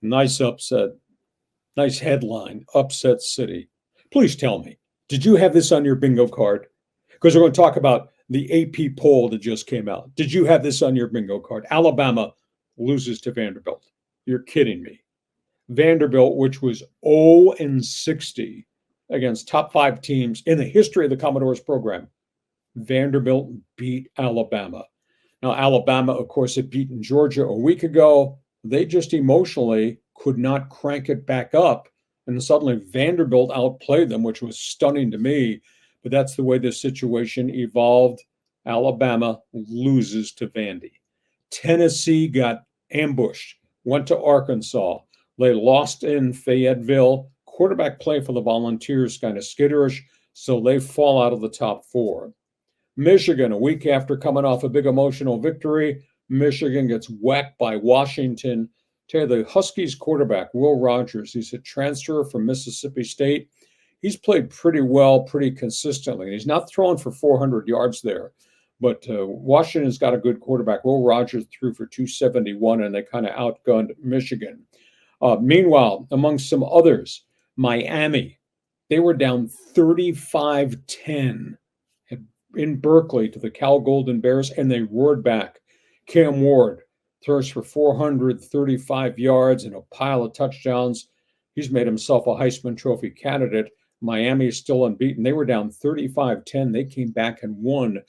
Nice upset. Nice headline. Upset City. Please tell me, did you have this on your bingo card? Because we're going to talk about the AP poll that just came out. Did you have this on your bingo card? Alabama loses to Vanderbilt. You're kidding me. Vanderbilt, which was 0-60 against top 5 teams in the history of the Commodores program, Vanderbilt beat Alabama. Now, Alabama, of course, had beaten Georgia a week ago. They just emotionally could not crank it back up. And suddenly Vanderbilt outplayed them, which was stunning to me. But that's the way the situation evolved. Alabama loses to Vandy. Tennessee got ambushed, went to Arkansas. They lost in Fayetteville. Quarterback play for the Volunteers kind of skitterish, so they fall out of the top 4. Michigan, a week after coming off a big emotional victory, Michigan gets whacked by Washington. Tell you, the Huskies quarterback, Will Rogers, he's a transfer from Mississippi State. He's played pretty well, pretty consistently. He's not throwing for 400 yards there, but Washington's got a good quarterback. Will Rogers threw for 271, and they kind of outgunned Michigan. Meanwhile, among some others, Miami, they were down 35-10 in Berkeley to the Cal Golden Bears, and they roared back. Cam Ward throws for 435 yards and a pile of touchdowns. He's made himself a Heisman Trophy candidate. Miami is still unbeaten. They were down 35-10. They came back and won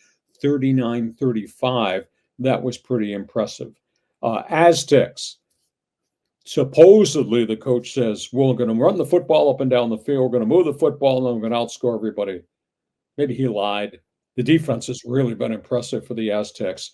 39-35. That was pretty impressive. Aztecs. Supposedly, the coach says, we're going to run the football up and down the field. We're going to move the football, and then we're going to outscore everybody. Maybe he lied. The defense has really been impressive for the Aztecs.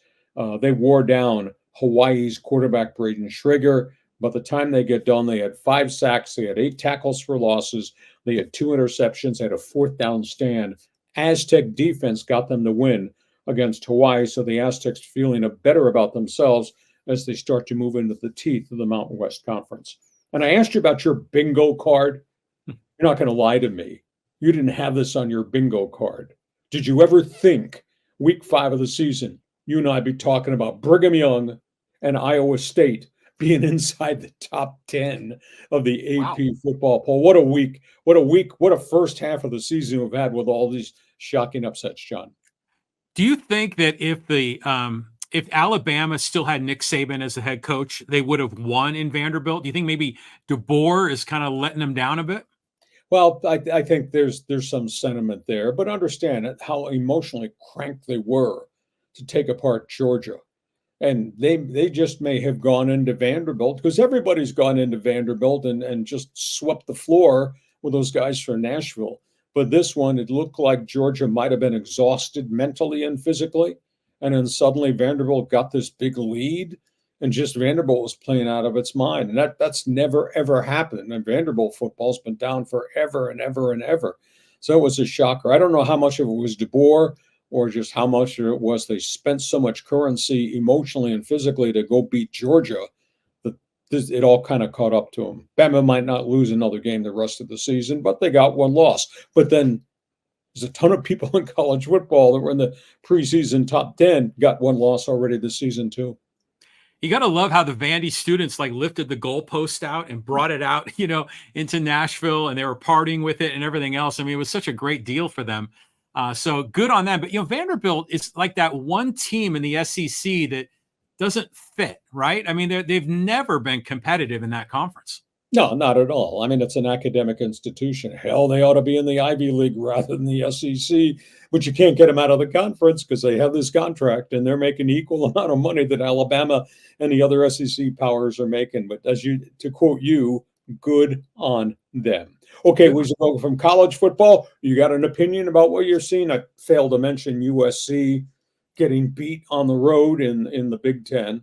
They wore down Hawaii's quarterback, Braden Schrager. By the time they get done, they had 5 sacks. They had 8 tackles for losses. They had 2 interceptions. They had a 4th down stand. Aztec defense got them to win against Hawaii, so the Aztecs feeling better about themselves as they start to move into the teeth of the Mountain West Conference. And I asked you about your bingo card. You're not going to lie to me. You didn't have this on your bingo card. Did you ever think week 5 of the season, you and I'd be talking about Brigham Young and Iowa State being inside the top 10 of the AP football poll? What a week. What a first half of the season we've had with all these shocking upsets, John. Do you think that if Alabama still had Nick Saban as the head coach, they would have won in Vanderbilt? Do you think maybe DeBoer is kind of letting them down a bit? Well, I think there's some sentiment there, but understand how emotionally cranked they were to take apart Georgia. And they just may have gone into Vanderbilt, because everybody's gone into Vanderbilt and just swept the floor with those guys from Nashville. But this one, it looked like Georgia might have been exhausted mentally and physically. And then suddenly Vanderbilt got this big lead, and just Vanderbilt was playing out of its mind. And that's never, ever happened. And Vanderbilt football's been down forever and ever and ever. So it was a shocker. I don't know how much of it was DeBoer or just how much of it was they spent so much currency emotionally and physically to go beat Georgia that it all kind of caught up to them. Bama might not lose another game the rest of the season, but they got one loss. But then there's a ton of people in college football that were in the preseason top 10, got one loss already this season too. You got to love how the Vandy students lifted the goalpost out and brought it out, into Nashville, and they were partying with it and everything else. I mean, it was such a great deal for them. So good on them. But, Vanderbilt is like that one team in the SEC that doesn't fit, right? I mean, they've never been competitive in that conference. No, not at all. I mean, it's an academic institution. Hell, they ought to be in the Ivy League rather than the SEC, but you can't get them out of the conference because they have this contract and they're making equal amount of money that Alabama and the other SEC powers are making. But to quote you, good on them. Okay, we go from college football. You got an opinion about what you're seeing? I failed to mention USC getting beat on the road in the Big Ten,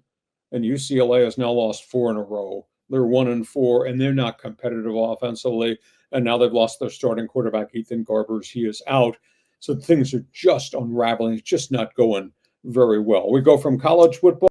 and UCLA has now lost 4 in a row. They're 1-4, and they're not competitive offensively. And now they've lost their starting quarterback, Ethan Garbers. He is out. So things are just unraveling. It's just not going very well. We go from college football